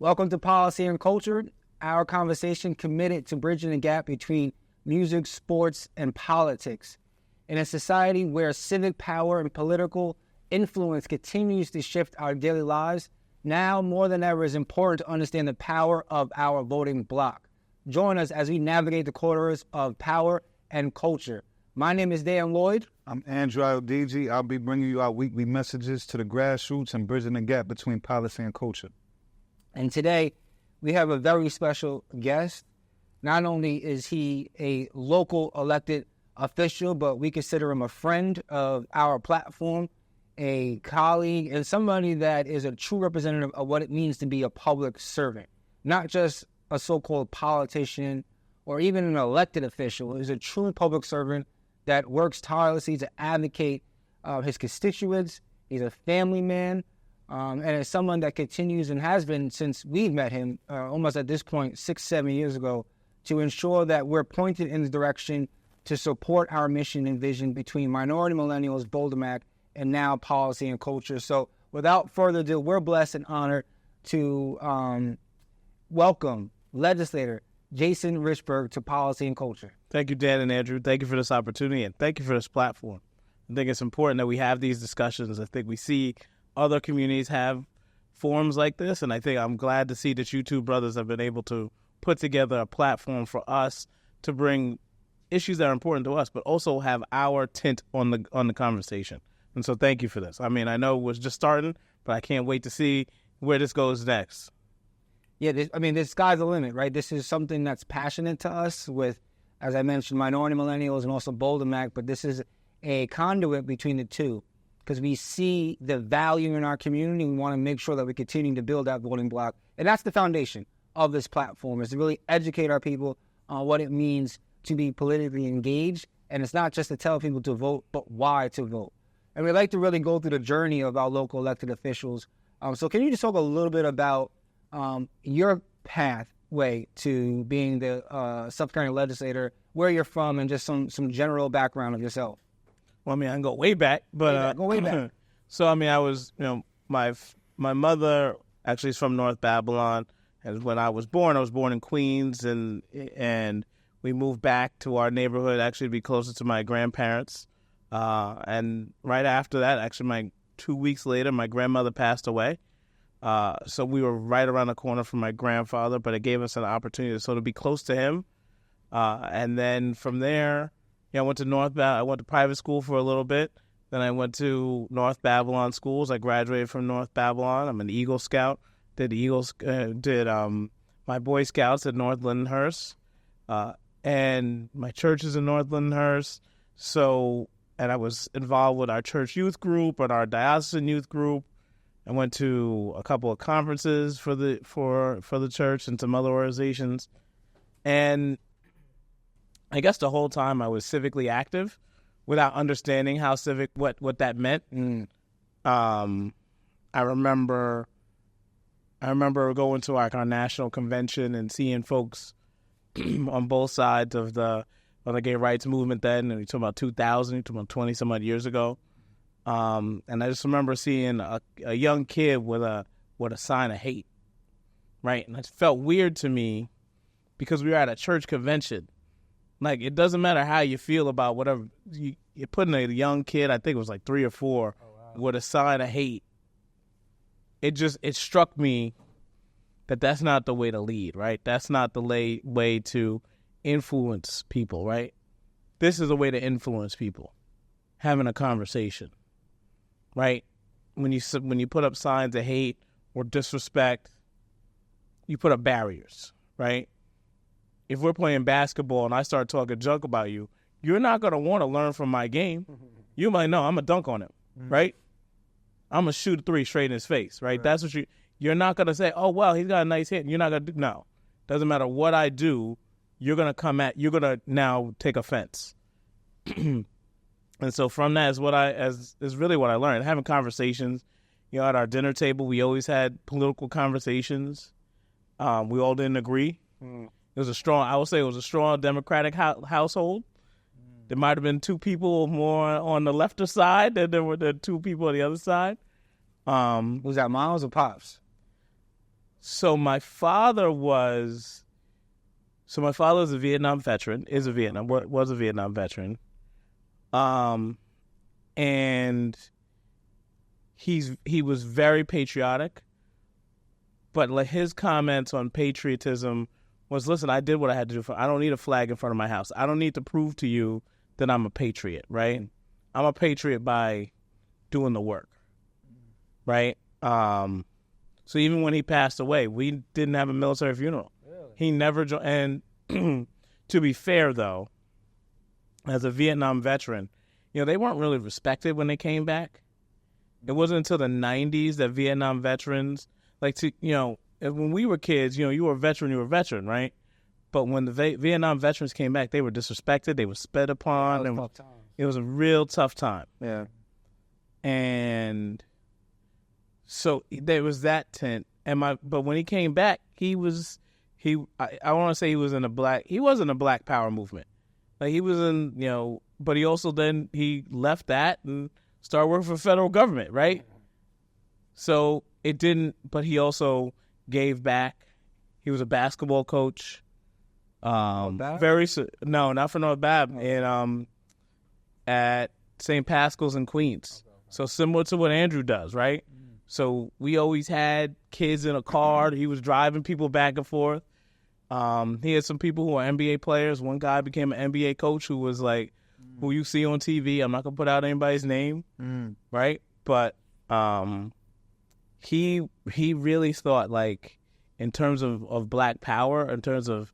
Welcome to Policy and Culture, our conversation committed to bridging the gap between music, sports, and politics. In a society where civic power and political influence continues to shift our daily lives, now more than ever is important to understand the power of our voting bloc. Join us as we navigate the corridors of power and culture. My name is Dan Lloyd. I'm Andrew Aldigi. I'll be bringing you our weekly messages to the grassroots and bridging the gap between policy and culture. And today, we have a very special guest. Not only is he a local elected official, but we consider him a friend of our platform, a colleague, and somebody that is a true representative of what it means to be a public servant. Not just a so-called politician or even an elected official. He's a true public servant that works tirelessly to advocate his constituents. He's a family man, and is someone that continues and has been since we've met him, almost at this point, 6-7 years ago, to ensure that we're pointed in the direction to support our mission and vision between minority millennials, Boulder Mac, and now policy and culture. So without further ado, we're blessed and honored to welcome Legislator Jason Richberg to Policy and Culture. Thank you, Dan and Andrew. Thank you for this opportunity, and thank you for this platform. I think it's important that we have these discussions. I think we see other communities have forums like this, and I think I'm glad to see that you two brothers have been able to put together a platform for us to bring issues that are important to us, but also have our tint on the conversation. And so thank you for this. I mean, I know we're just starting, but I can't wait to see where this goes next. Yeah, the sky's the limit, right? This is something that's passionate to us with, as I mentioned, minority millennials and also Boulder Mac, but this is a conduit between the two because we see the value in our community. We want to make sure that we continue to build that voting bloc. And that's the foundation of this platform, is to really educate our people on what it means to be politically engaged. And it's not just to tell people to vote, but why to vote. And we like to really go through the journey of our local elected officials. So can you just talk a little bit about your pathway to being the Suffolk County Legislator, where you're from, and just some general background of yourself? Well, I mean, I can go way back, but go way back. So, I mean, I was, my mother actually is from North Babylon, and when I was born in Queens, and we moved back to our neighborhood actually to be closer to my grandparents. And right after that, actually, 2 weeks later, my grandmother passed away. So we were right around the corner from my grandfather, but it gave us an opportunity to sort of be close to him. And then from there, I went to private school for a little bit. Then I went to North Babylon schools. I graduated from North Babylon. I'm an Eagle Scout. Did my Boy Scouts at North Lindenhurst. And my church is in North Lindenhurst. So, and I was involved with our church youth group and our diocesan youth group. I went to a couple of conferences for the church and some other organizations. And I guess the whole time I was civically active without understanding how what that meant. I remember going to our national convention and seeing folks on both sides of the gay rights movement then, and we talking about 2000, we talking about 20 some odd years ago. And I just remember seeing a young kid with a sign of hate, right? And it felt weird to me because we were at a church convention. Like, it doesn't matter how you feel about whatever, you're putting a young kid, I think it was like 3 or 4, with a sign of hate. It struck me that that's not the way to lead, right? That's not the way to influence people, right? This is a way to influence people, having a conversation, right? When you put up signs of hate or disrespect, you put up barriers, right? If we're playing basketball and I start talking junk about you, you're not going to want to learn from my game. You might know I'm going to dunk on him, right? I'm going to shoot a 3 straight in his face, right? That's what you're not going to say, oh, well, he's got a nice hit. You're not going to do, no. Doesn't matter what I do, you're going to now take offense. And so from that is really what I learned. Having conversations, at our dinner table, we always had political conversations. We all didn't agree. It was a strong Democratic household. There might have been 2 people more on the left side than there were the 2 people on the other side. Was that moms or pops? So my father was a Vietnam veteran. Was a Vietnam veteran. And he was very patriotic, but like his comments on patriotism was, listen, I did what I had to do. I don't need a flag in front of my house. I don't need to prove to you that I'm a patriot, right? I'm a patriot by doing the work, right? So even when he passed away, we didn't have a military funeral. Really? He never joined. And to be fair, though, as a Vietnam veteran, they weren't really respected when they came back. It wasn't until the 90s that Vietnam veterans, when we were kids, you were a veteran, right? But when the Vietnam veterans came back, they were disrespected. They were spit upon. It was a real tough time. Yeah. And so there was that tint. But when he came back, I want to say he wasn't a Black Power movement. Like he was in, but he also then he left that and started working for the federal government, right? So it didn't, but he also gave back. He was a basketball coach. No, not for North Bab, and at St. Pascal's in Queens. Okay. So similar to what Andrew does, right? So we always had kids in a car. He was driving people back and forth. He had some people who are NBA players. One guy became an NBA coach who was like, who you see on TV. I'm not going to put out anybody's name, right? But he really thought, like, in terms of Black power, in terms of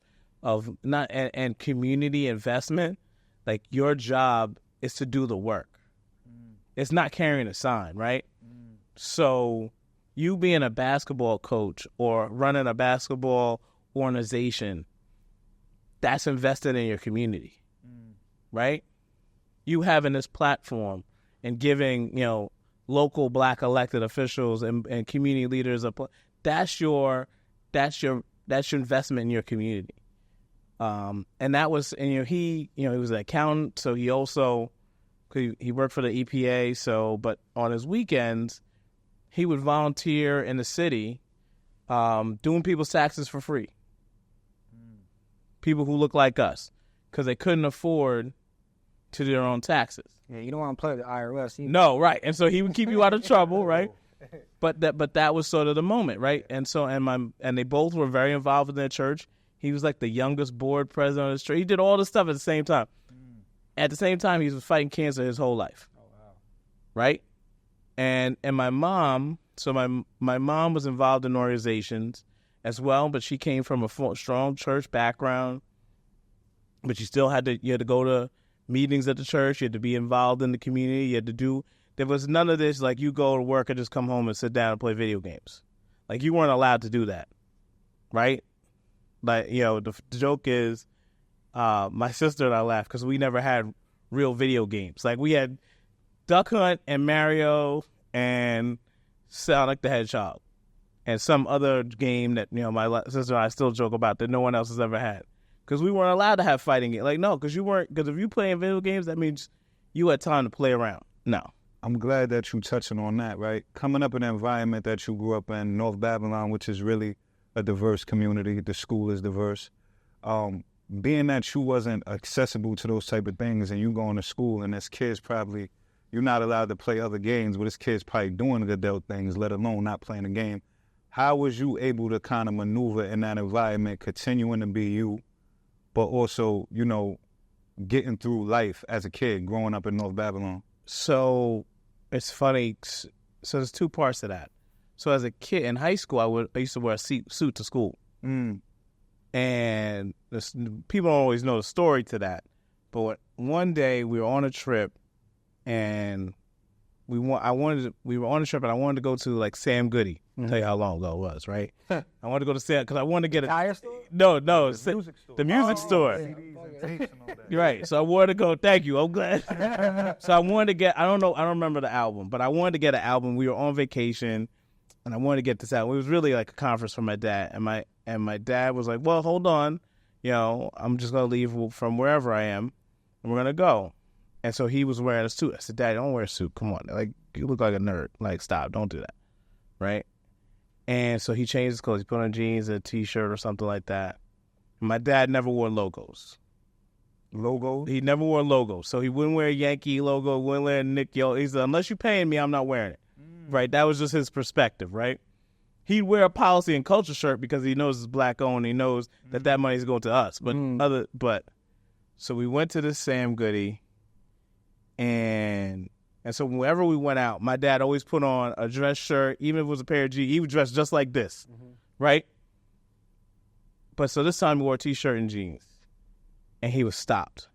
not and community investment, like your job is to do the work. It's not carrying a sign, right? So you being a basketball coach or running a basketball organization, that's invested in your community, right? You having this platform and giving, local Black elected officials and community leaders that's your investment in your community. And that was, and he was an accountant, so he also he worked for the EPA. So, but on his weekends, he would volunteer in the city, doing people's taxes for free. People who look like us, because they couldn't afford to do their own taxes. Yeah, you don't want to play with the IRS either. No, right. And so he would keep you out of trouble, right? But that was sort of the moment, right? And so and they both were very involved in their church. He was like the youngest board president of his church. He did all this stuff at the same time. At the same time, he was fighting cancer his whole life. Oh, wow. Right? And my mom, so my mom was involved in organizations as well, but she came from a strong church background. But you had to go to meetings at the church. You had to be involved in the community. You had to there was none of this, like you go to work and just come home and sit down and play video games. Like you weren't allowed to do that. Right? Like, the joke is, my sister and I laughed because we never had real video games. Like we had Duck Hunt and Mario and Sonic the Hedgehog and some other game that, my sister and I still joke about that no one else has ever had. Because we weren't allowed to have fighting games. Like, no, because if you playing video games, that means you had time to play around. No. I'm glad that you touching on that, right? Coming up in the environment that you grew up in, North Babylon, which is really a diverse community. The school is diverse. Being that you wasn't accessible to those type of things and you going to school and as kids probably, you're not allowed to play other games, but this kid's probably doing the adult things, let alone not playing a game. How was you able to kind of maneuver in that environment, continuing to be you, but also, getting through life as a kid growing up in North Babylon? So it's funny. So there's two parts to that. So as a kid in high school, I used to wear a suit to school. And people don't always know the story to that. But one day we were on a trip and we were on a trip and I wanted to go to like Sam Goody. I'll tell you how long ago it was, right? I wanted to go to Sam because I wanted to get a tire store? No, The music store. The music store. Yeah. Right. So I wanted to go. Thank you. I'm glad. So I wanted to get. I don't remember the album, but I wanted to get an album. We were on vacation, and I wanted to get this album. It was really like a conference for my dad, and my dad was like, "Well, hold on, I'm just gonna leave from wherever I am, and we're gonna go." And so he was wearing a suit. I said, "Daddy, don't wear a suit. Come on, like you look like a nerd. Like, stop. Don't do that." Right. And so he changed his clothes. He put on jeans and a T-shirt or something like that. My dad never wore logos. Logos? He never wore logos. So he wouldn't wear a Yankee logo, wouldn't wear a Nick Yo. He said, unless you're paying me, I'm not wearing it. Right? That was just his perspective, right? He'd wear a policy and culture shirt because he knows it's black owned. He knows that money is going to us. So we went to this Sam Goody, and so whenever we went out, my dad always put on a dress shirt, even if it was a pair of jeans. He would dress just like this, right? But so this time he wore a T-shirt and jeans, and he was stopped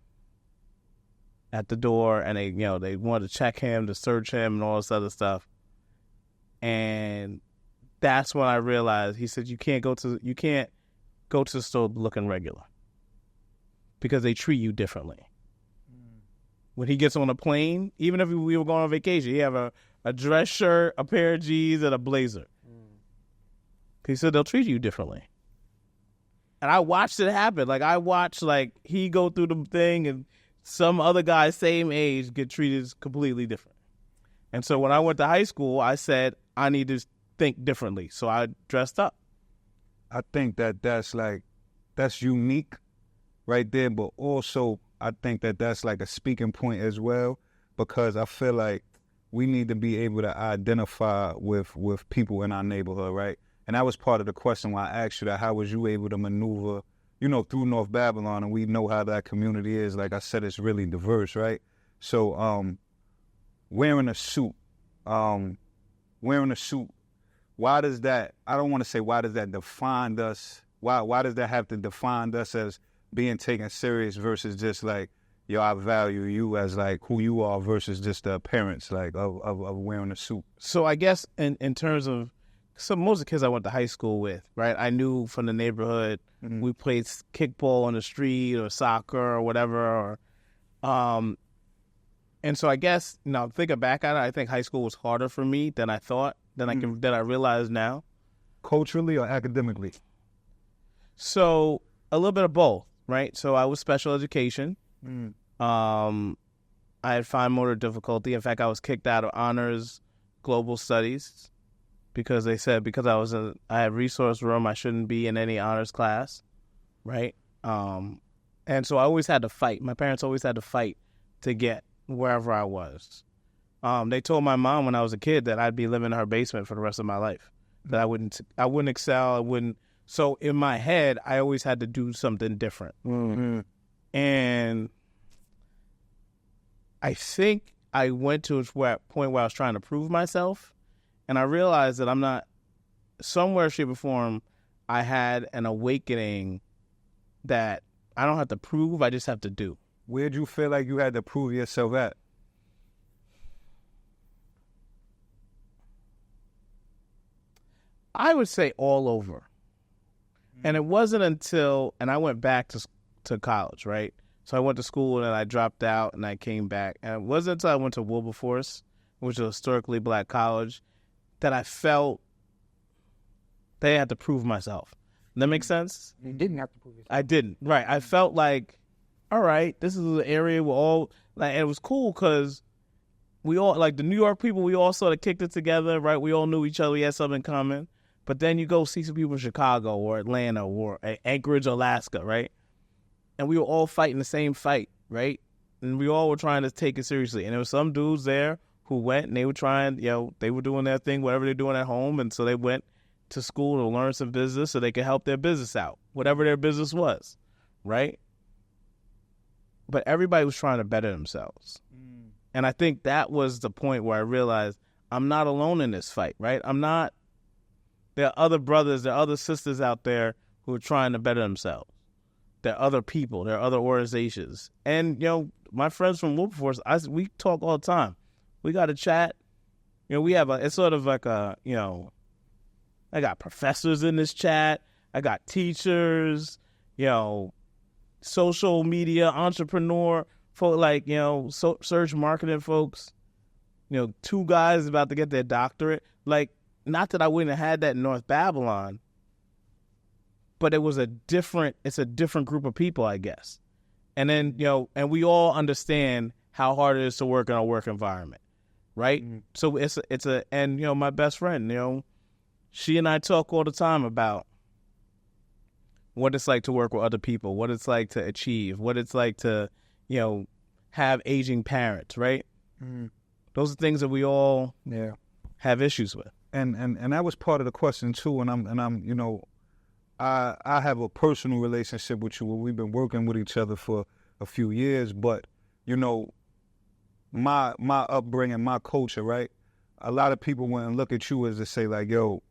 at the door, and they wanted to check him, to search him, and all this other stuff. And that's when I realized, he said, you can't go to the store looking regular because they treat you differently. When he gets on a plane, even if we were going on vacation, he have a dress shirt, a pair of jeans, and a blazer. He said they'll treat you differently. And I watched it happen. Like, I watched, he go through the thing and some other guy same age get treated completely different. And so when I went to high school, I said, I need to think differently. So I dressed up. I think that's unique right there, but also I think that's like a speaking point as well, because I feel like we need to be able to identify with people in our neighborhood, right? And that was part of the question why I asked you that. How was you able to maneuver, through North Babylon? And we know how that community is. Like I said, it's really diverse, right? So wearing a suit, why does that, I don't want to say why does that define us? Why does that have to define us as being taken serious versus just like, yo, I value you as like who you are versus just the appearance of wearing a suit? So I guess in terms of, most of the kids I went to high school with, right, I knew from the neighborhood, we played kickball on the street or soccer or whatever. And so I guess, thinking back at it, I think high school was harder for me than I thought, than I realize now. Culturally or academically? So a little bit of both, right? So I was special education. I had fine motor difficulty. In fact, I was kicked out of honors global studies because they said because I had resource room, I shouldn't be in any honors class, right? And so I always had to fight. My parents always had to fight to get wherever I was. They told my mom when I was a kid that I'd be living in her basement for the rest of my life, that I wouldn't excel. So in my head, I always had to do something different. And I think I went to a point where I was trying to prove myself, and I realized that I'm not, somewhere, shape, or form, I had an awakening that I don't have to prove, I just have to do. Where'd you feel like you had to prove yourself at? I would say all over. And it wasn't until, and I went back to college, right? So I went to school and then I dropped out and I came back. And it wasn't until I went to Wilberforce, which is a historically black college, that I felt that I had to prove myself. Does that make sense? You didn't have to prove yourself. I didn't. Right. I felt like, all right, this is an area where all, and it was cool because we all, like the New York people, we all sort of kicked it together, right? We all knew each other. We had something in common. But then you go see some people in Chicago or Atlanta or Anchorage, Alaska, right? And we were all fighting the same fight, right? And we all were trying to take it seriously. And there were some dudes there who went and they were trying, they were doing their thing, whatever they're doing at home. And so they went to school to learn some business so they could help their business out, whatever their business was, right? But everybody was trying to better themselves. And I think that was the point where I realized I'm not alone in this fight, right? There are other brothers, there are other sisters out there who are trying to better themselves. There are other people, there are other organizations. And, my friends from Wilberforce, we talk all the time. We got to chat. We have it's sort of like I got professors in this chat. I got teachers, social media, entrepreneur, search marketing folks, two guys about to get their doctorate. Not that I wouldn't have had that in North Babylon, but it's a different group of people, I guess. And then, and we all understand how hard it is to work in a work environment, right? So and my best friend, She and I talk all the time about what it's like to work with other people, what it's like to achieve, what it's like to, have aging parents, right? Mm. Those are things that we all Yeah. have issues with. And that was part of the question too. And I have a personal relationship with you where we've been working with each other for a few years, but my upbringing, my culture, right? A lot of people wouldn't look at you as to say like, yo,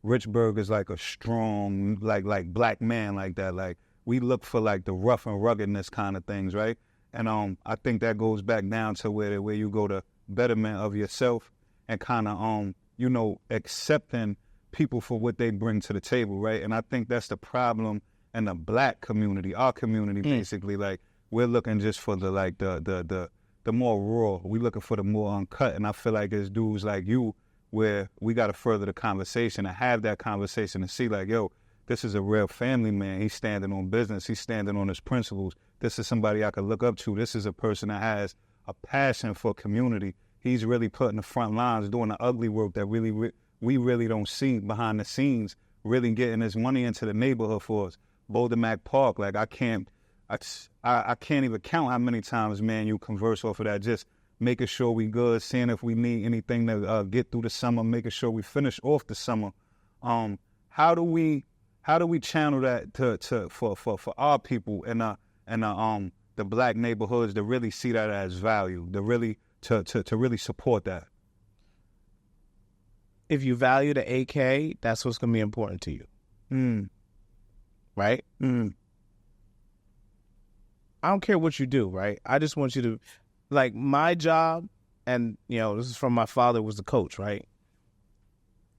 Richberg is like a strong, like black man like that. Like we look for like the rough and ruggedness kind of things, right? And I think that goes back down to where you go to betterment of yourself and kind of accepting people for what they bring to the table, right? And I think that's the problem in the black community, our community, basically. Like we're looking just for the more raw. We looking for the more uncut. And I feel like it's dudes like you where we got to further the conversation and have that conversation and see like, yo, this is a real family man. He's standing on business. He's standing on his principles. This is somebody I could look up to. This is a person that has a passion for community. He's really putting the front lines, doing the ugly work that we really don't see behind the scenes, really getting his money into the neighborhood for us. Boulder Mac Park, like I can't even count how many times, man, you converse off of that, just making sure we good, seeing if we need anything to get through the summer, making sure we finish off the summer. How do we channel that for our people and the black neighborhoods to really see that as value, to really support that? If you value the AK, that's what's going to be important to you. Right? I don't care what you do, right? I just want you to, like, my job, and, this is from my father, was the coach, right?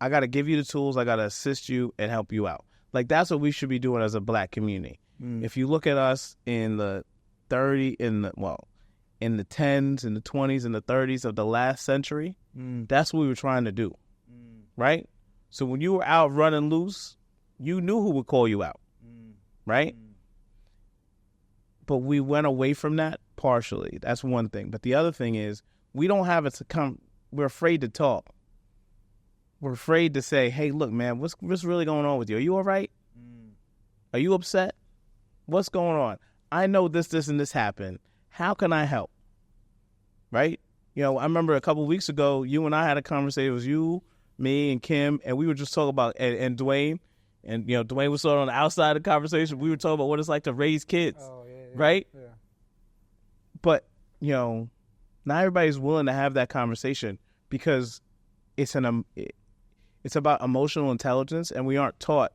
I got to give you the tools. I got to assist you and help you out. Like, that's what we should be doing as a black community. If you look at us in the 10s, in the 20s, and the 30s of the last century, that's what we were trying to do, right? So when you were out running loose, you knew who would call you out, right? But we went away from that partially. That's one thing. But the other thing is we don't have it to come. We're afraid to talk. We're afraid to say, hey, look, man, what's really going on with you? Are you all right? Are you upset? What's going on? I know this, and this happened. How can I help? Right? I remember a couple of weeks ago, you and I had a conversation. It was you, me, and Kim, and we were just talking about, and Dwayne, and, Dwayne was sort of on the outside of the conversation. We were talking about what it's like to raise kids, right? Yeah. But, not everybody's willing to have that conversation because it's about emotional intelligence, and we aren't taught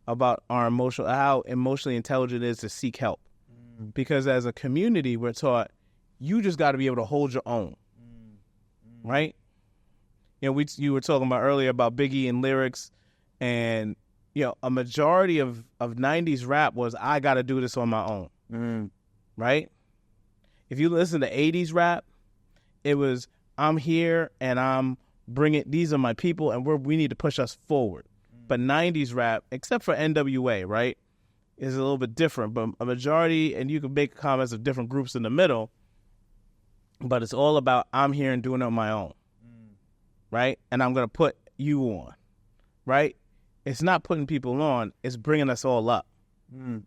about how emotionally intelligent it is to seek help. Because as a community, we're taught you just got to be able to hold your own, right? You were talking about earlier about Biggie and lyrics, and a majority of 90s rap was I got to do this on my own, right? If you listen to 80s rap, it was I'm here and I'm bringing, these are my people, and we need to push us forward. But 90s rap, except for NWA, right, is a little bit different. But a majority, and you can make comments of different groups in the middle, but it's all about I'm here and doing it on my own, right? And I'm going to put you on, right? It's not putting people on, it's bringing us all up. And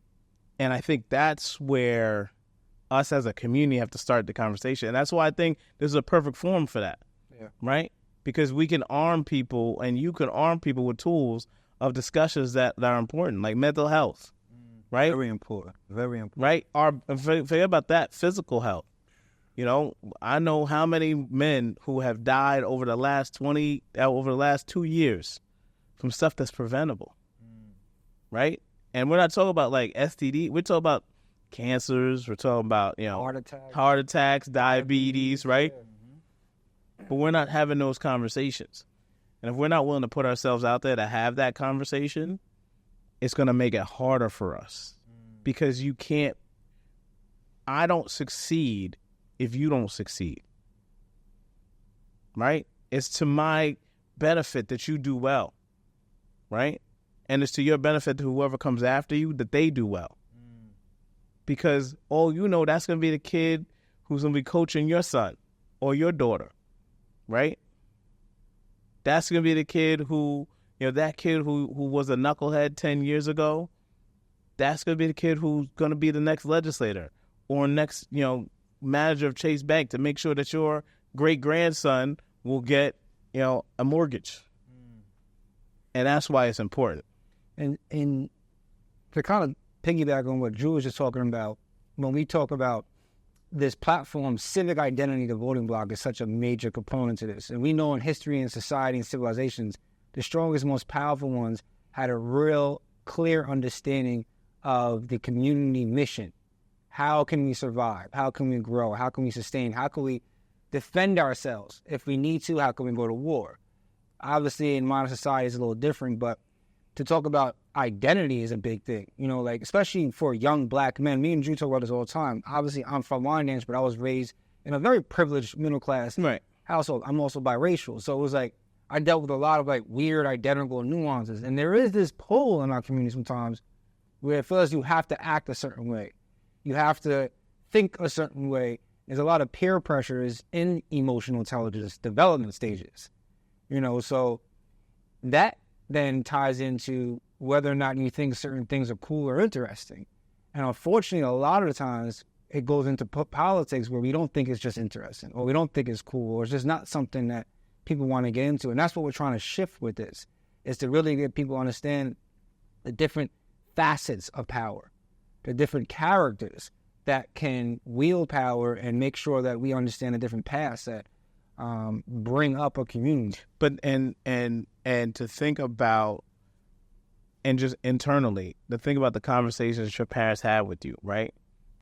I think that's where us as a community have to start the conversation. And that's why I think this is a perfect forum for that, right? Because we can arm people, and you can arm people with tools of discussions that are important, like mental health, right? Very important. Very important. Right? Forget about that, physical health. I know how many men who have died over the last 2 years from stuff that's preventable, right? And we're not talking about like STD. We're talking about cancers. We're talking about, heart attacks, diabetes, right? But we're not having those conversations. And if we're not willing to put ourselves out there to have that conversation, it's going to make it harder for us. Because I don't succeed if you don't succeed. Right? It's to my benefit that you do well. Right? And it's to your benefit to whoever comes after you that they do well. Because that's going to be the kid who's going to be coaching your son or your daughter. Right? That's going to be the kid who, that kid who was a knucklehead 10 years ago, that's going to be the kid who's going to be the next legislator or next, manager of Chase Bank to make sure that your great-grandson will get, a mortgage. And that's why it's important. And to kind of piggyback on what Drew was just talking about, when we talk about this platform, civic identity, the voting block is such a major component to this. And we know in history and society and civilizations, the strongest, most powerful ones had a real clear understanding of the community mission. How can we survive? How can we grow? How can we sustain? How can we defend ourselves? If we need to, how can we go to war? Obviously, in modern society, it's a little different, but to talk about identity is a big thing, especially for young black men. Me and Drew talk about this all the time. Obviously, I'm from Wyandanch, but I was raised in a very privileged middle-class household. I'm also biracial. So it was like I dealt with a lot of weird identical nuances. And there is this pull in our community sometimes where it feels you have to act a certain way. You have to think a certain way. There's a lot of peer pressures in emotional intelligence development stages. So that then ties into whether or not you think certain things are cool or interesting. And unfortunately, a lot of the times it goes into politics where we don't think it's just interesting or we don't think it's cool or it's just not something that people want to get into. And that's what we're trying to shift with this, is to really get people to understand the different facets of power, the different characters that can wield power and make sure that we understand the different paths that bring up a community. But and to think about, and just internally, to think about the conversations your parents had with you, right?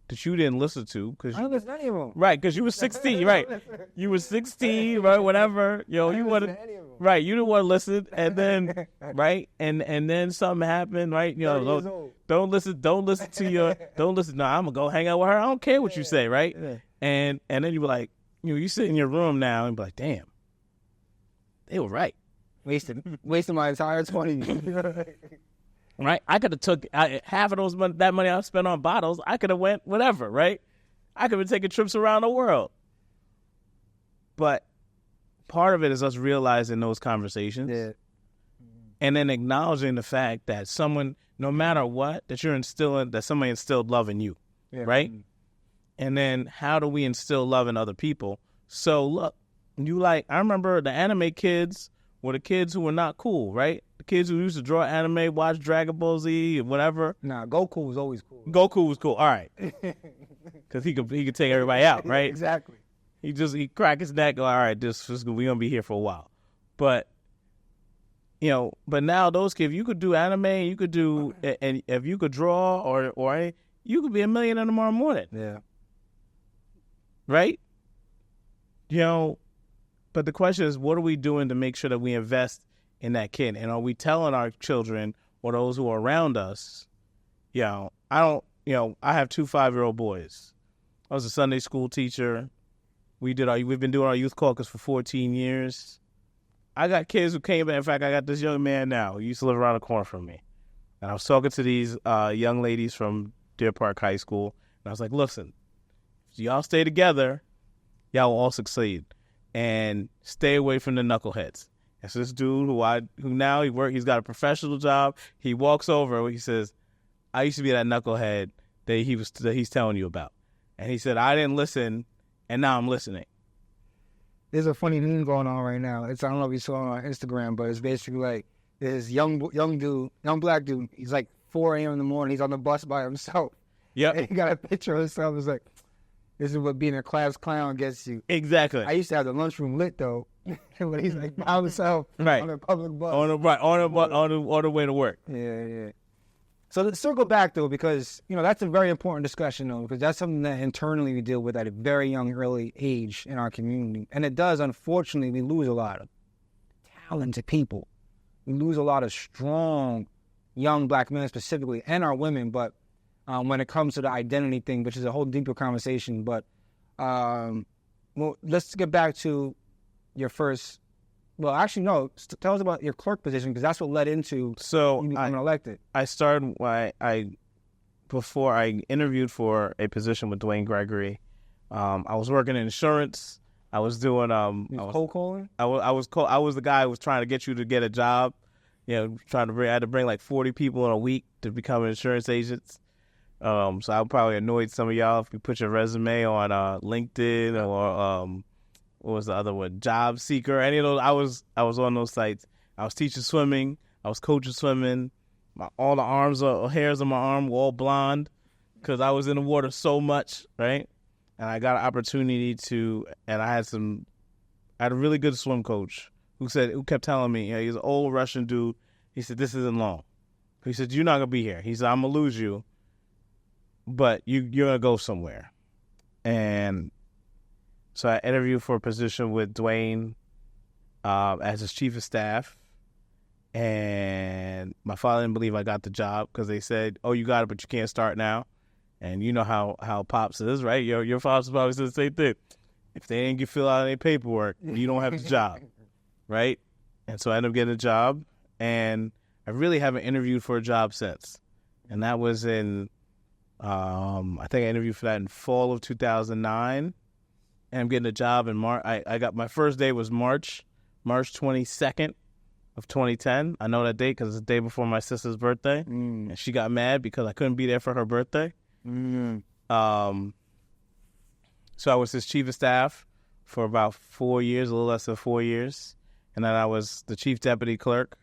That you didn't listen to. Cause I don't listen to any of them. Right, because you were 16, right? You were 16, right? Whatever. You wanted, right? You didn't want to listen, and then, right? And then something happened, right? Don't listen to your. Don't listen. No, I'm gonna go hang out with her. I don't care what you say, right? Yeah. And then you were like, you sit in your room now and be like, damn, they were right. Wasting my entire 20 years. Right? I could have took half of that money I spent on bottles. I could have went whatever, right? I could have taken trips around the world. But part of it is us realizing those conversations. Yeah. And then acknowledging the fact that someone, no matter what, that somebody instilled love in you, right? And then how do we instill love in other people? So look, I remember the anime kids were the kids who were not cool, right? The kids who used to draw anime, watch Dragon Ball Z, and whatever. Nah, Goku was always cool. Goku was cool. All right. Because he could take everybody out, right? Exactly. He crack his neck, go, all right, we going to be here for a while. But, but now those kids, you could do anime, you could do, and if you could draw or you could be a millionaire tomorrow morning. Yeah. Right? But the question is, what are we doing to make sure that we invest in that kid? And are we telling our children or those who are around us, I have 2 5-year-old boys. I was a Sunday school teacher. We've been doing our youth caucus for 14 years. I got kids who came back. In fact, I got this young man now who used to live around the corner from me. And I was talking to these young ladies from Deer Park High School. And I was like, listen, if y'all stay together, y'all will all succeed. And stay away from the knuckleheads. That's this dude who now he's got a professional job. He walks over, he says, I used to be that knucklehead that he's telling you about. And he said, I didn't listen, and now I'm listening. There's a funny meme going on right now. I don't know if you saw it on Instagram, but it's basically like this young black dude. He's like 4 a.m. in the morning. He's on the bus by himself. Yeah. And he got a picture of himself. It's like, this is what being a class clown gets you. Exactly. I used to have the lunchroom lit though, when he's like by himself right. on a public bus. On the way to work. Yeah. So let's circle back though, because that's a very important discussion though, because that's something that internally we deal with at a very young, early age in our community, and it does. Unfortunately, we lose a lot of talented people. We lose a lot of strong young black men specifically, and our women, but. When it comes to the identity thing, which is a whole deeper conversation. But let's get back to your first. Well, actually, no. Tell us about your clerk position, because that's what led into you becoming elected. I started before I interviewed for a position with Dwayne Gregory. I was working in insurance. I was doing cold calling. I was the guy who was trying to get you to get a job. I had to bring like 40 people in a week to become insurance agents. So I probably annoyed some of y'all if you put your resume on LinkedIn or what was the other one? Job Seeker. Any of those? I was on those sites. I was teaching swimming. I was coaching swimming. All the hairs on my arm were all blonde because I was in the water so much, right? And I got an opportunity and I had a really good swim coach who kept telling me, he's an old Russian dude. He said, this isn't long. He said, you're not going to be here. He said, I'm going to lose you, but you're going to go somewhere. And so I interviewed for a position with Dwayne as his chief of staff. And my father didn't believe I got the job because they said, oh, you got it, but you can't start now. And you know how Pops is, right? Your father's probably said the same thing. If they didn't fill out any paperwork, you don't have the job, right? And so I ended up getting a job, and I really haven't interviewed for a job since. And that was I think I interviewed for that in fall of 2009. And I'm getting a job in March. I got my first day was March 22nd of 2010. I know that date because it's the day before my sister's birthday. And she got mad because I couldn't be there for her birthday. So I was his chief of staff for about 4 years, a little less than 4 years. And then I was the chief deputy clerk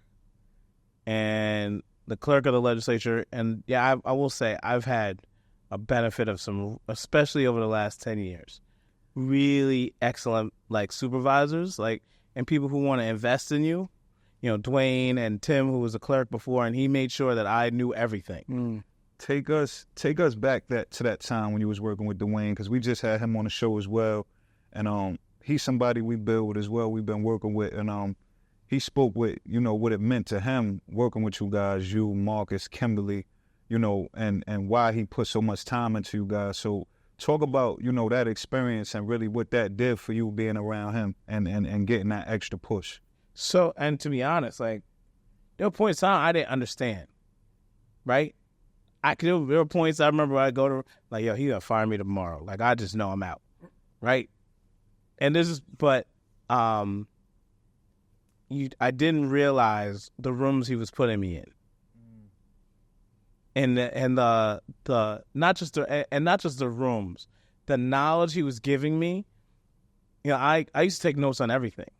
and the clerk of the legislature. And yeah, I will say I've had a benefit of some, especially over the last 10 years, really excellent supervisors, and people who want to invest in you. Dwayne and Tim, who was a clerk before, and he made sure that I knew everything. Take us back to that time when you was working with Dwayne, because we just had him on the show as well, and he's somebody we build with as well. We've been working with, and he spoke with what it meant to him working with you guys, you, Marcus, Kimberly, and why he put so much time into you guys. So talk about that experience and really what that did for you being around him and getting that extra push. So, and to be honest, there were points in time I didn't understand, right? There were points I remember I'd go to, yo, he gonna fire me tomorrow. I just know I'm out, right? And I didn't realize the rooms he was putting me in, and the not just the rooms, the knowledge he was giving me. I used to take notes on everything.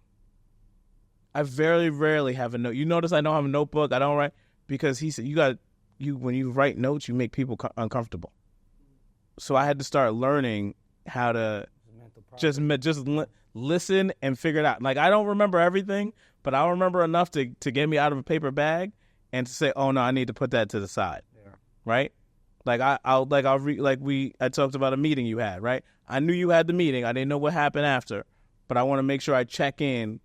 I very rarely have a note. You notice I don't have a notebook. I don't write because he said when you write notes, you make people uncomfortable. So I had to start learning how to just listen and figure it out. I don't remember everything, but I'll remember enough to get me out of a paper bag and to say, oh no, I need to put that to the side, right? I talked about a meeting you had, right? I knew you had the meeting. I didn't know what happened after, but I want to make sure I check in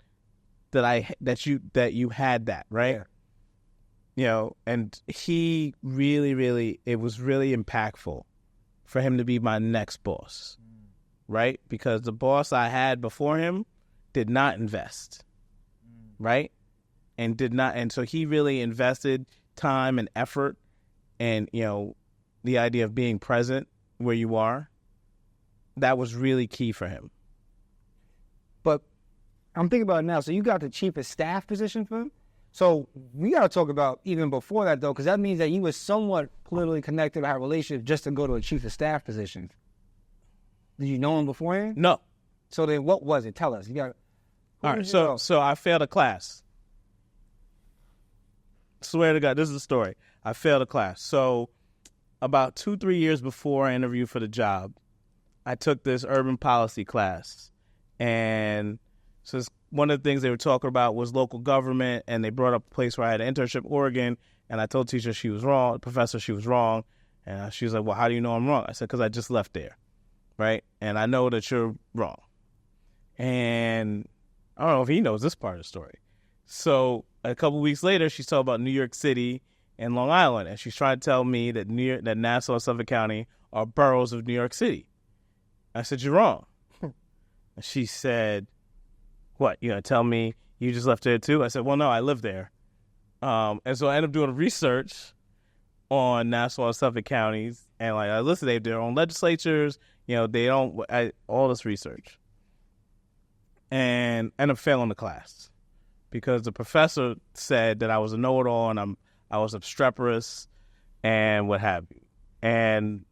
that you had that, right? And he really, it was really impactful for him to be my next boss, right? Because the boss I had before him did not invest, right? And so he really invested time and effort and, the idea of being present where you are. That was really key for him. But I'm thinking about it now. So you got the chief of staff position for him? So we got to talk about even before that, though, because that means that you were somewhat politically connected to our relationship just to go to a chief of staff position. Did you know him beforehand? No. So then what was it? Tell us. All right, so I failed a class. Swear to God, this is the story. I failed a class. So about 2-3 years before I interviewed for the job, I took this urban policy class. And so one of the things they were talking about was local government, and they brought up a place where I had an internship, Oregon, and I told the teacher she was wrong, the professor she was wrong, and she was like, well, how do you know I'm wrong? I said, because I just left there, right? And I know that you're wrong. And I don't know if he knows this part of the story. So a couple weeks later, she's talking about New York City and Long Island, and she's trying to tell me that that Nassau and Suffolk County are boroughs of New York City. I said, you're wrong. And she said, what, you going to tell me you just left there too? I said, well, no, I live there. And so I ended up doing research on Nassau and Suffolk counties. And I listed they have their own legislatures, they don't, all this research. and end up failing the class because the professor said that I was a know-it-all and I was obstreperous and what have you. And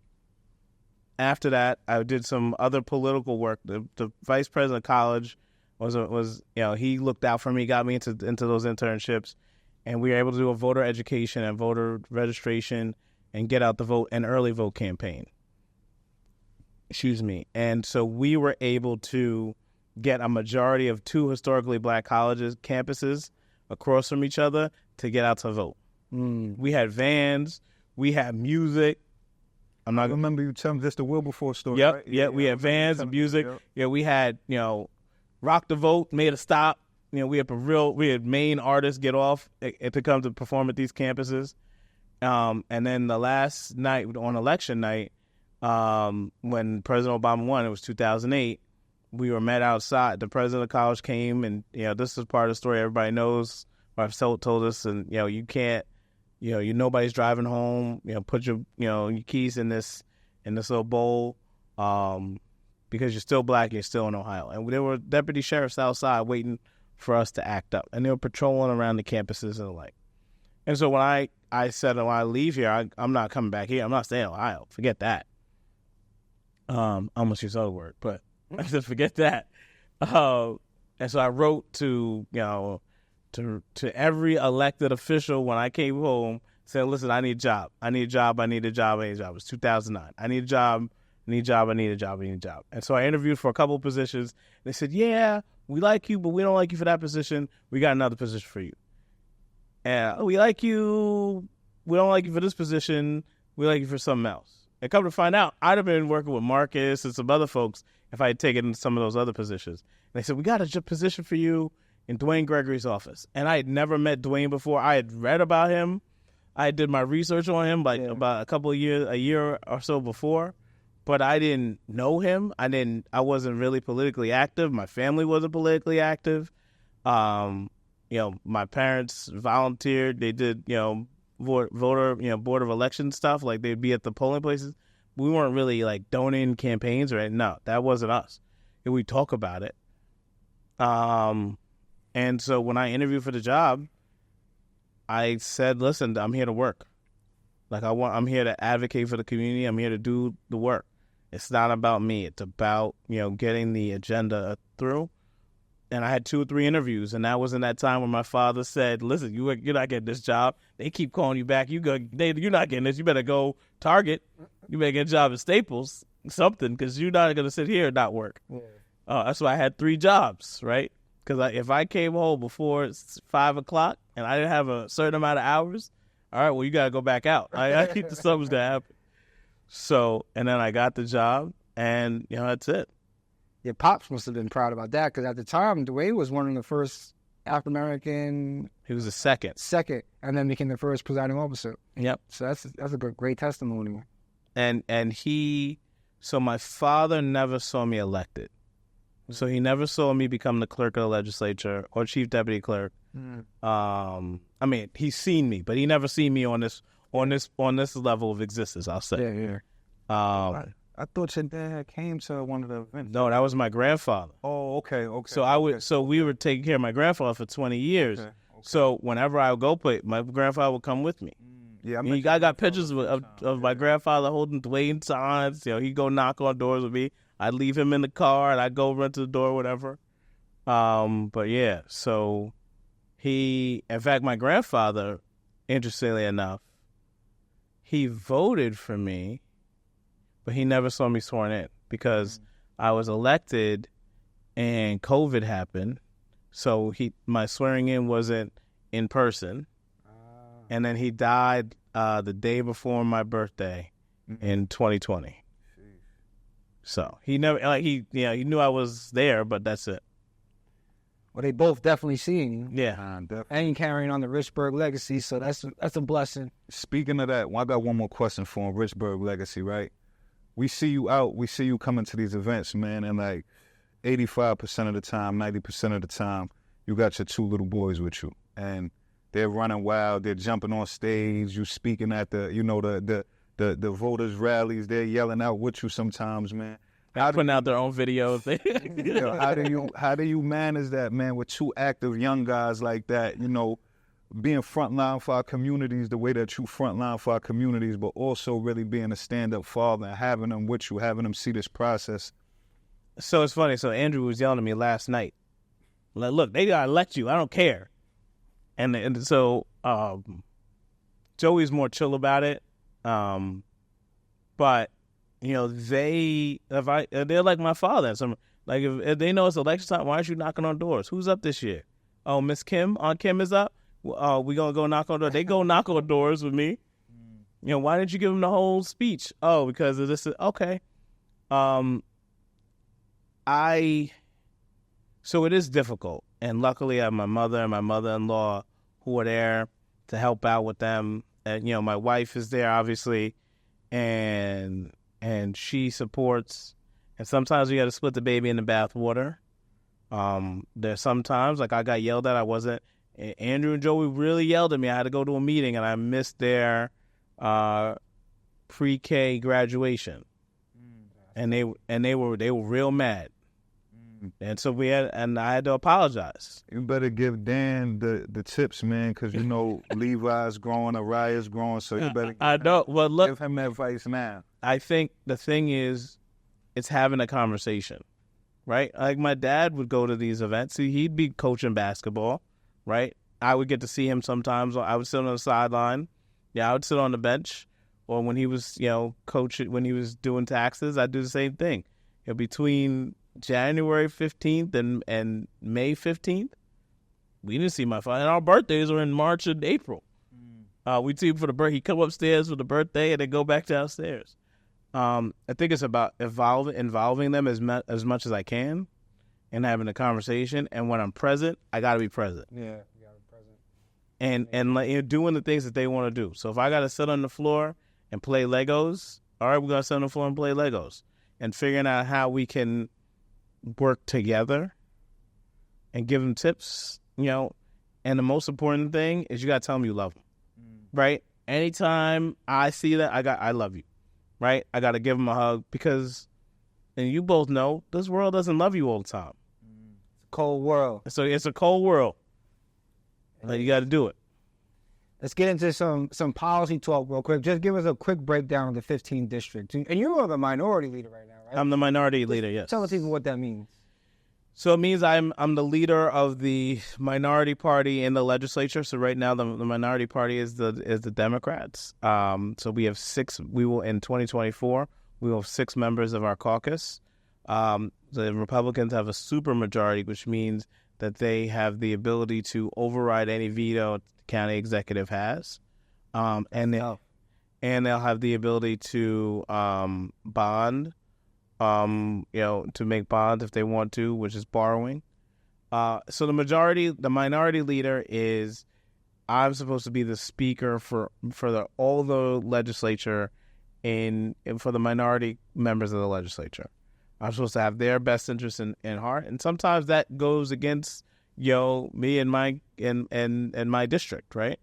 after that, I did some other political work. The vice president of college was he looked out for me, got me into those internships, and we were able to do a voter education and voter registration and get out the vote and early vote campaign. Excuse me. And so we were able to get a majority of 2 historically black colleges, campuses across from each other to get out to vote. We had vans, we had music. I remember you telling me this the Wilberforce story. Yep, right? yeah, we had vans and music. Yep. Yeah, we had Rock the Vote, Made a Stop. We had main artists get off to come to perform at these campuses. And then the last night on election night, when President Obama won, it was 2008. We were met outside. The president of college came, and this is part of the story everybody knows. Or I've told us, and you can't, nobody's driving home. Put your your keys in this little bowl, because you're still black, you're still in Ohio. And there were deputy sheriffs outside waiting for us to act up, and they were patrolling around the campuses and the like. And so when I said, when I leave here, I'm not coming back here. I'm not staying in Ohio. Forget that. I almost used the other word, but I said forget that. And so I wrote to every elected official when I came home, saying, listen, I need a job. I need a job. I need a job. I need a job. It was 2009. I need a job. I need a job. I need a job. I need a job. And so I interviewed for a couple of positions. They said, yeah, we like you, but we don't like you for that position. We got another position for you. And we like you. We don't like you for this position. We like you for something else. And come to find out, I'd have been working with Marcus and some other folks if I had taken some of those other positions. And they said, we got a position for you in Dwayne Gregory's office. And I had never met Dwayne before. I had read about him. I did my research on him about a year or so before. But I didn't know him. I wasn't really politically active. My family wasn't politically active. My parents volunteered. They did, voter, board of election stuff. Like they'd be at the polling places. We weren't really like donating campaigns or anything. No, that wasn't us. We talk about it. And so when I interviewed for the job, I said, listen, I'm here to work. Like I'm here to advocate for the community. I'm here to do the work. It's not about me. It's about, getting the agenda through. And I had 2 or 3 interviews, and that was in that time when my father said, listen, you're not getting this job. They keep calling you back. You're not getting this. You better go Target. You better get a job at Staples, something, because you're not going to sit here and not work. Yeah. That's why I had 3 jobs, right? Because if I came home before 5 o'clock and I didn't have a certain amount of hours, all right, well, you got to go back out. I think something's going to happen. So, and then I got the job, and, that's it. Your pops must have been proud about that, because at the time, Dwayne was one of the first African-American... He was the second. And then became the first presiding officer. Yep. So that's a great testimony. And so my father never saw me elected. So he never saw me become the clerk of the legislature or chief deputy clerk. He's seen me, but he never seen me on this level of existence, I'll say. Yeah. I thought your dad came to one of the events. No, that was my grandfather. Oh, okay. So we were taking care of my grandfather for 20 years. Okay. So whenever I would go play, my grandfather would come with me. Yeah, I got pictures of my grandfather holding Dwayne signs. He'd go knock on doors with me. I'd leave him in the car, and I'd go run to the door, whatever. But yeah, so in fact, my grandfather, interestingly enough, he voted for me, but he never saw me sworn in because I was elected and COVID happened. So my swearing in wasn't in person. And then he died the day before my birthday in 2020. So he never, he knew I was there, but that's it. Well, they both definitely seeing you. Yeah. Definitely. And carrying on the Richberg legacy, so that's a blessing. Speaking of that, I got one more question for him, Richberg legacy, right? We see you out, we see you coming to these events, man, and like 85% of the time, 90% of the time, you got your 2 little boys with you. And they're running wild, they're jumping on stage, you speaking at the voters' rallies, they're yelling out with you sometimes, man. putting out their own videos. How do you manage that, man, with two active young guys like that, you know, being frontline for our communities the way that you frontline for our communities, but also really being a stand-up father and having them with you, having them see this process? So it's funny. So Andrew was yelling at me last night. Like, look, they gotta elect you. I don't care. And so Joey's more chill about it. But you know, they're like my father. So like if they know it's election time, why aren't you knocking on doors? Who's up this year? Oh, Miss Kim, Aunt Kim is up. We gonna go knock on doors. They go knock on doors with me. You know, why didn't you give them the whole speech? Oh, because of this. Okay. So it is difficult, and luckily I have my mother and my mother-in-law who are there to help out with them. And you know, my wife is there obviously, and she supports. And sometimes we got to split the baby in the bathwater. There's sometimes like I got yelled at. Andrew and Joey really yelled at me. I had to go to a meeting and I missed their pre-K graduation, and they were real mad. And so I had to apologize. You better give Dan the tips, man, because you know Levi's growing, Araya's growing, so you better give him advice now. I think the thing is, it's having a conversation, right? Like my dad would go to these events. He'd be coaching basketball, right? I would get to see him sometimes. I would sit on the sideline. Yeah, I would sit on the bench. Or when he was, you know, coaching, when he was doing taxes, I'd do the same thing. You know, between January 15th and May 15th, we didn't see my father. And our birthdays are in March and April. We'd see him for the birthday. He'd come upstairs for the birthday and then go back downstairs. I think it's about involving them as much as I can and having a conversation. And when I'm present, I got to be present. Yeah, you got to be present. And like, you know, doing the things that they want to do. So if I got to sit on the floor and play Legos, all right, we're going to sit on the floor and play Legos. And figuring out how we can work together and give them tips, you know. And the most important thing is you got to tell them you love them, right? Anytime I see that, I love you, right? I got to give them a hug because, and you both know, this world doesn't love you all the time. It's a cold world. So it's a cold world. But you got to do it. Let's get into some policy talk real quick. Just give us a quick breakdown of the 15th district. And you're the minority leader right now, right? I'm the minority leader, yes. Tell us even what that means. So it means I'm the leader of the minority party in the legislature. So right now the minority party is the Democrats. So we have in 2024, we will have 6 members of our caucus. The Republicans have a supermajority, which means that they have the ability to override any veto the county executive has. And they'll have the ability to bond. You know, to make bonds if they want to, which is borrowing. So the minority leader is, I'm supposed to be the speaker for all the legislature and for the minority members of the legislature. I'm supposed to have their best interests in heart, and sometimes that goes against, you know, me and my district, right?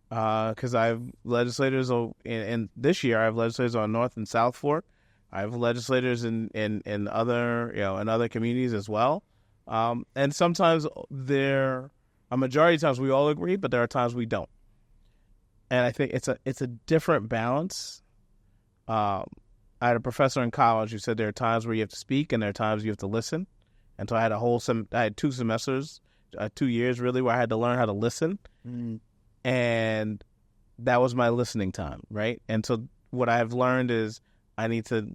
Because I have legislators, and this year I have legislators on North and South Fork. I have legislators in other, you know, in other communities as well. And sometimes a majority of times we all agree, but there are times we don't. And I think it's a different balance. I had a professor in college who said there are times where you have to speak and there are times you have to listen. And so I had I had 2 semesters, 2 years really, where I had to learn how to listen. And that was my listening time, right? And so what I've learned is I need to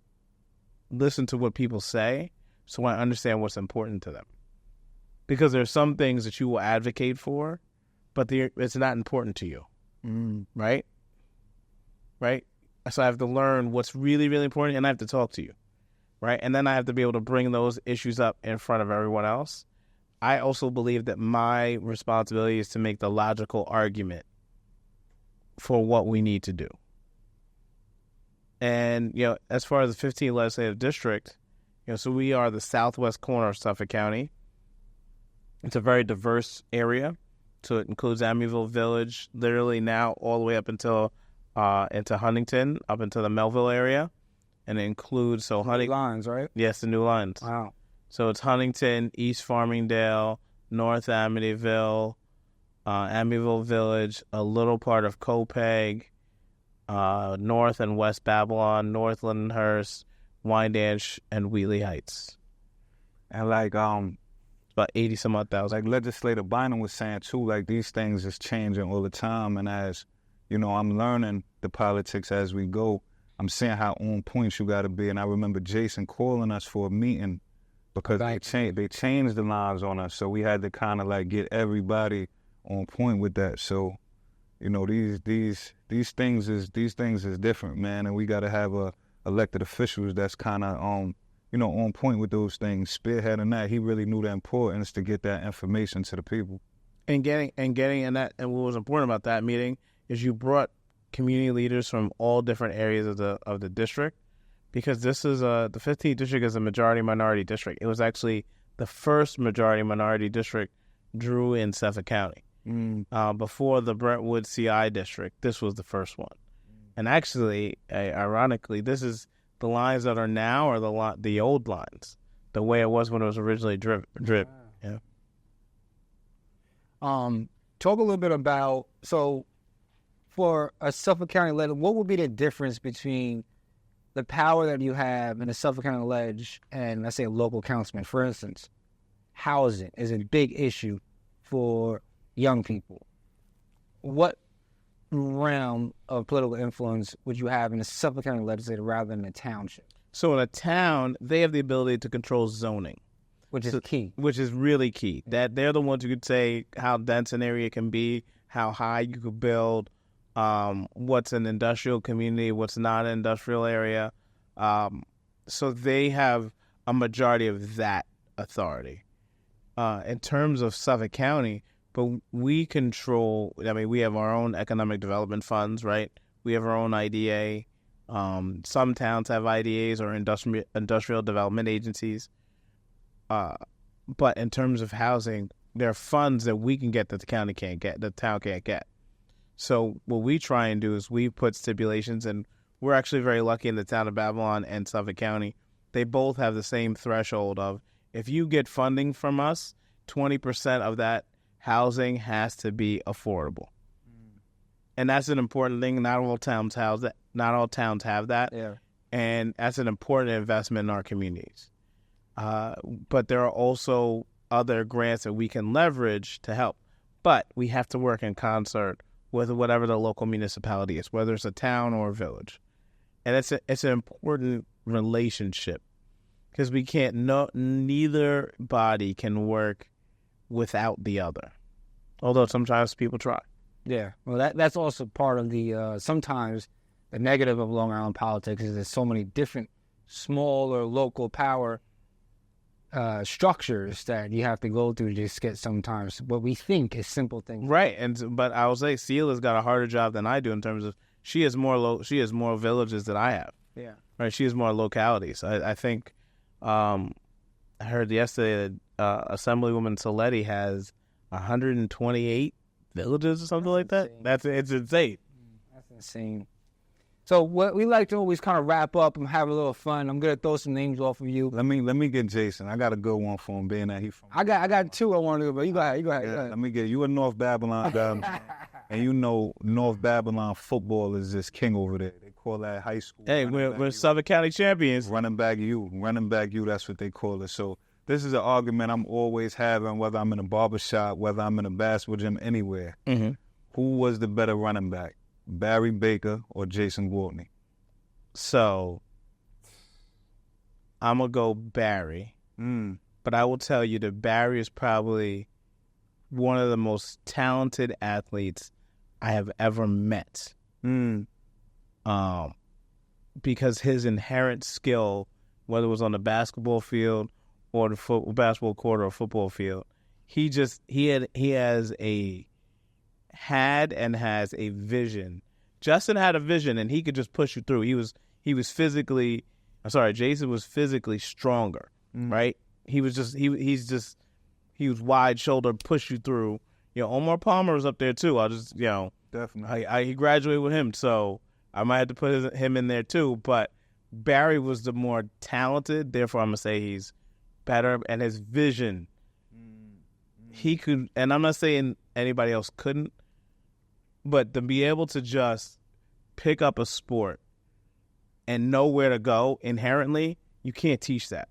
listen to what people say so I understand what's important to them. Because there are some things that you will advocate for, but it's not important to you, right? Right? So I have to learn what's really, really important, and I have to talk to you, right? And then I have to be able to bring those issues up in front of everyone else. I also believe that my responsibility is to make the logical argument for what we need to do. And, you know, as far as the 15th legislative district, you know, so we are the southwest corner of Suffolk County. It's a very diverse area. So it includes Amityville Village, literally now all the way up until into Huntington, up into the Melville area. and it includes lines, right? Yes, the new lines. Wow. So it's Huntington, East Farmingdale, North Amityville, Amityville Village, a little part of Copeg, North and West Babylon, North Lindenhurst, Wyandanch, and Wheatley Heights. And like About 80 some odd thousand. like Legislator Bynum was saying too, like these things is changing all the time, and as you know, I'm learning the politics as we go. I'm seeing how on point you got to be, and I remember Jason calling us for a meeting because they changed the lines on us, so we had to kind of like get everybody on point with that. So, you know, these things is different, man, and we got to have elected officials that's kind of on point with those things, spearheading that. He really knew the importance to get that information to the people. And what was important about that meeting is you brought community leaders from all different areas of the district, because this is the 15th district is a majority minority district. It was actually the first majority minority district drew in Suffolk County. Before the Brentwood CI district, this was the first one. And actually, ironically, this is the lines that are now are the old lines, the way it was when it was originally driven. Yeah. Talk a little bit about, so for a Suffolk County ledge, what would be the difference between the power that you have in a Suffolk County ledge and, let's say, a local councilman? For instance, housing is a big issue for young people. What realm of political influence would you have in a Suffolk County legislature rather than a township? So in a town, they have the ability to control zoning, Which is key. which is really key. That they're the ones who could say how dense an area can be, how high you could build, what's an industrial community, what's not an industrial area. So they have a majority of that authority. In terms of Suffolk County, but we control, we have our own economic development funds, right? We have our own IDA. Some towns have IDAs or industrial development agencies. But in terms of housing, there are funds that we can get that the county can't get, the town can't get. So what we try and do is we put stipulations, and we're actually very lucky in the town of Babylon and Suffolk County. They both have the same threshold of, if you get funding from us, 20% of that housing has to be affordable. And that's an important thing. Not all towns have that. Not all towns have that. Yeah. And that's an important investment in our communities. But there are also other grants that we can leverage to help. But we have to work in concert with whatever the local municipality is, whether it's a town or a village. And it's an important relationship, because we can't, neither body can work without the other. Although sometimes people try. Yeah. Well, that's also part of the, sometimes the negative of Long Island politics is there's so many different smaller local power structures that you have to go through to just get sometimes what we think is simple things. Right. But I will say Sela's got a harder job than I do in terms of she has more villages than I have. Yeah. Right. She has more localities. I think I heard yesterday that Assemblywoman Saletti has 128 villages or something like that. It's insane. That's insane. So what we like to always kind of wrap up and have a little fun. I'm gonna throw some names off of you. Let me get Jason. I got a good one for him, being that he from. I got two I want to do, but you go ahead. Yeah, let me get you. A North Babylon guy, and you know North Babylon football is just king over there. They call that high school. Hey, we're Suffolk County champions. Running back you. That's what they call it. So this is an argument I'm always having, whether I'm in a barbershop, whether I'm in a basketball gym, anywhere. Mm-hmm. Who was the better running back, Barry Baker or Jason Gwaltney? So I'm going to go Barry. But I will tell you that Barry is probably one of the most talented athletes I have ever met. Because his inherent skill, whether it was on the basketball field or the basketball court or football field, he has a vision. Justin had a vision, and he could just push you through. Jason was physically stronger, right? He was wide shouldered, push you through. Omar Palmer was up there too. Definitely. He graduated with him, so I might have to put him in there too. But Barry was the more talented, therefore I'm going to say he's better. And his vision, he could, and I'm not saying anybody else couldn't, but to be able to just pick up a sport and know where to go inherently, you can't teach that.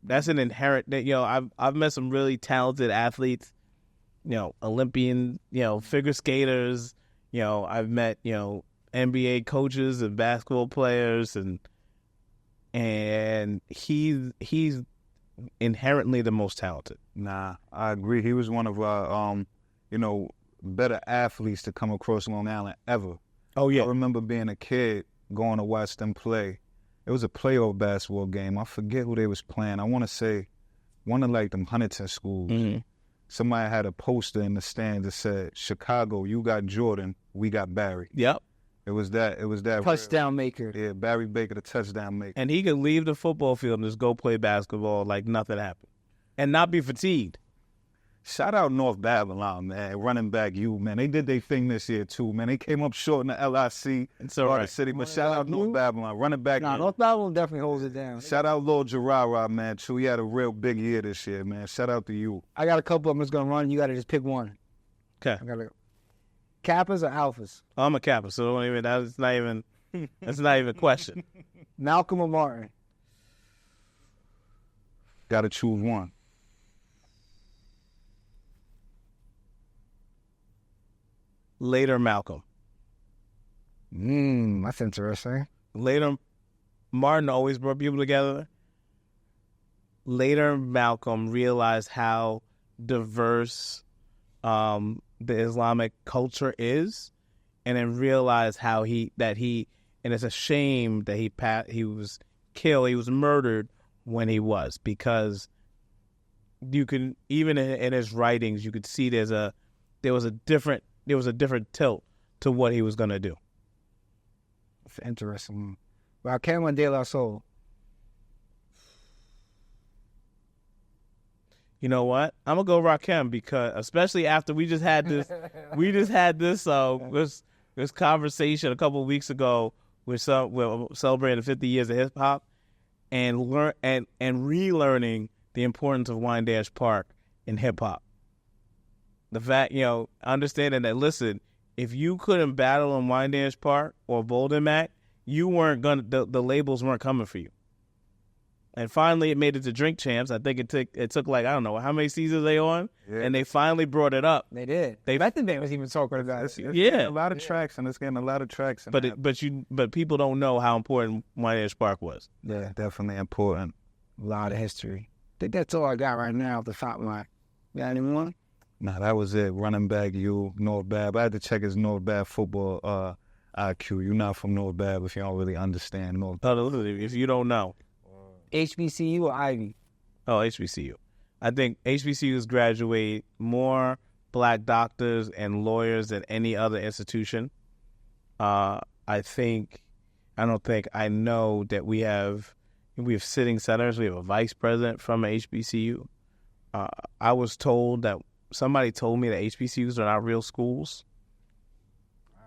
That's an inherent, I've met some really talented athletes, Olympian, figure skaters, I've met, NBA coaches and basketball players, and he's inherently the most talented. Nah, I agree. He was one of our, better athletes to come across Long Island ever. Oh, yeah. I remember being a kid going to watch them play. It was a playoff basketball game. I forget who they was playing. I want to say one of like them Huntington schools. Somebody had a poster in the stands that said, "Chicago, you got Jordan, we got Barry." Yep. It was that. Touchdown maker. Yeah, Barry Baker, the touchdown maker. And he could leave the football field and just go play basketball like nothing happened and not be fatigued. Shout out North Babylon, man. Running back you, man. They did their thing this year, too, man. They came up short in the LIC. It's all right. City, but shout out North Babylon. Running back you. North Babylon definitely holds it down. Shout out Lil Gerard, man, too. He had a real big year this year, man. Shout out to you. I got a couple. I'm just going to run. You got to just pick one. Okay. I got to Kappas or Alphas? I'm a Kappa, so that's not even a question. Malcolm or Martin? Got to choose one. Later, Malcolm. That's interesting. Later, Martin always brought people together. Later, Malcolm realized how diverse the Islamic culture is, and then realized and it's a shame that he was killed, he was murdered when he was, because you can, even in his writings, you could see there was a different tilt to what he was going to do. It's interesting. Raquel De La Soul. You know what? I'm gonna go Rakim, because especially after we just had this this conversation a couple of weeks ago we're celebrating the 50 years of hip hop, and relearning the importance of Wyandanch Park in hip hop. The fact, understanding that, listen, if you couldn't battle in Wyandanch Park or Bolden Mac, you weren't the labels weren't coming for you. And finally, it made it to Drink Champs. I think it took like, I don't know how many seasons they on, and they finally brought it up. They did. Method Man was even talking about it. It's getting a lot of traction. It's getting a lot of traction. But people don't know how important Wyandanch Park was. Yeah, definitely important. A lot of history. I think that's all I got right now off the top line. You got any more? Nah, that was it. Running back, you, North Bab. I had to check his North Bab football IQ. You're not from North Bab if you don't really understand North Bab. If you don't know. HBCU or Ivy? Oh, HBCU. I think HBCUs graduate more black doctors and lawyers than any other institution. I know that we have sitting senators. We have a vice president from a HBCU. I was told that somebody told me that HBCUs are not real schools. Wow.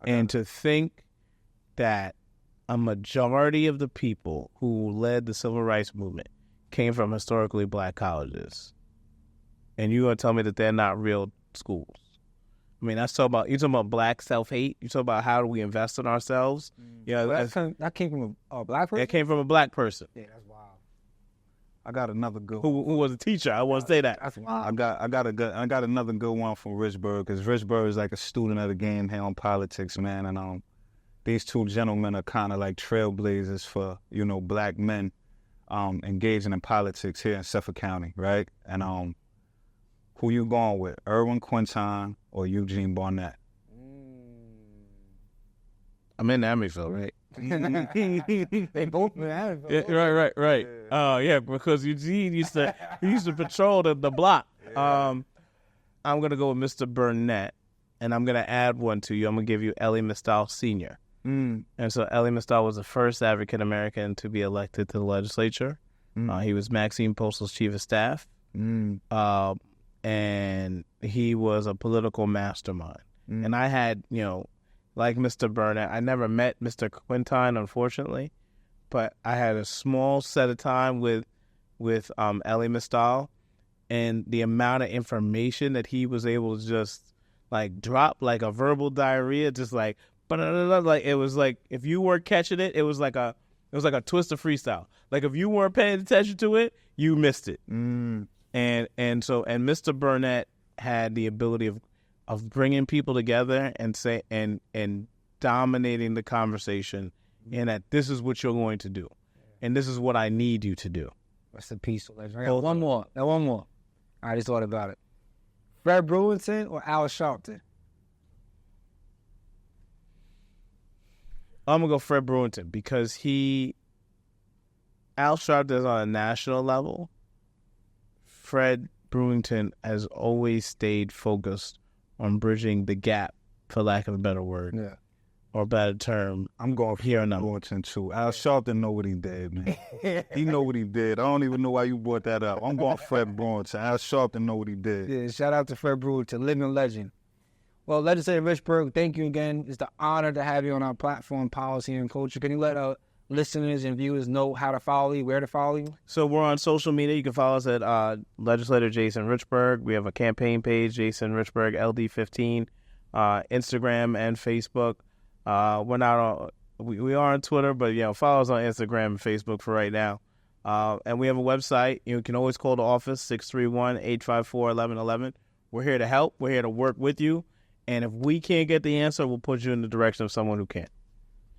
And to think that a majority of the people who led the civil rights movement came from historically black colleges, and you're going to tell me that they're not real schools? I mean, you're talking about black self-hate. You talk about how do we invest in ourselves. That came from a black person? It came from a black person. Yeah, that's wild. I got another good who was a teacher. I want to say that. That's wild. I got another good one from Richberg, because Richberg is like a student of the game here on politics, man, and these two gentlemen are kind of like trailblazers for, black men engaging in politics here in Suffolk County, right? And who you going with, Erwin Quinton or Eugene Barnett? I'm in Amityville, right? They both in Amityville. Yeah, right. Yeah, because Eugene used to patrol the block. Yeah. I'm gonna go with Mr. Burnett, and I'm gonna add one to you. I'm gonna give you Elie Mystal Sr. And so Elie Mystal was the first African American to be elected to the legislature. He was Maxine Postal's chief of staff, and he was a political mastermind. And I had, like Mr. Burnett. I never met Mr. Quintine, unfortunately, but I had a small set of time with Ellie Mistal, and the amount of information that he was able to just like drop like a verbal diarrhea, just like it was like if you weren't catching it, it was like a twist of freestyle. Like if you weren't paying attention to it, you missed it. And Mr. Burnett had the ability of bringing people together and dominating the conversation, and that this is what you're going to do, and this is what I need you to do. Rest in peace, legend. I got one more. I just thought about it. Fred Brewington or Al Sharpton? I'm going to go Fred Brewington because Al Sharpton is on a national level. Fred Brewington has always stayed focused on bridging the gap, for lack of a better word. Yeah. Or a better term. I'm going here and now. Brewington too. Al Sharpton know what he did, man. He know what he did. I don't even know why you brought that up. I'm going Fred Brewington. Al Sharpton know what he did. Yeah, shout out to Fred Brewington, living legend. Well, Legislator Richberg, thank you again. It's an honor to have you on our platform, Policy and Culture. Can you let our listeners and viewers know how to follow you, where to follow you? So we're on social media. You can follow us at Legislator Jason Richberg. We have a campaign page, Jason Richberg LD15, Instagram and Facebook. We're not on. We are on Twitter, but follow us on Instagram and Facebook for right now. And we have a website. You can always call the office 631-854-1111. We're here to help. We're here to work with you. And if we can't get the answer, we'll put you in the direction of someone who can.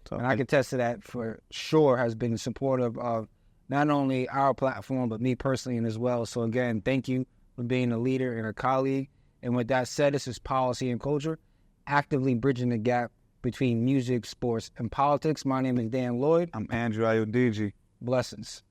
So, and I can attest to that for sure. Has been supportive of not only our platform but me personally as well. So again, thank you for being a leader and a colleague. And with that said, this is Policy and Culture, actively bridging the gap between music, sports, and politics. My name is Dan Lloyd. I'm Andrew Ayodiji. Blessings.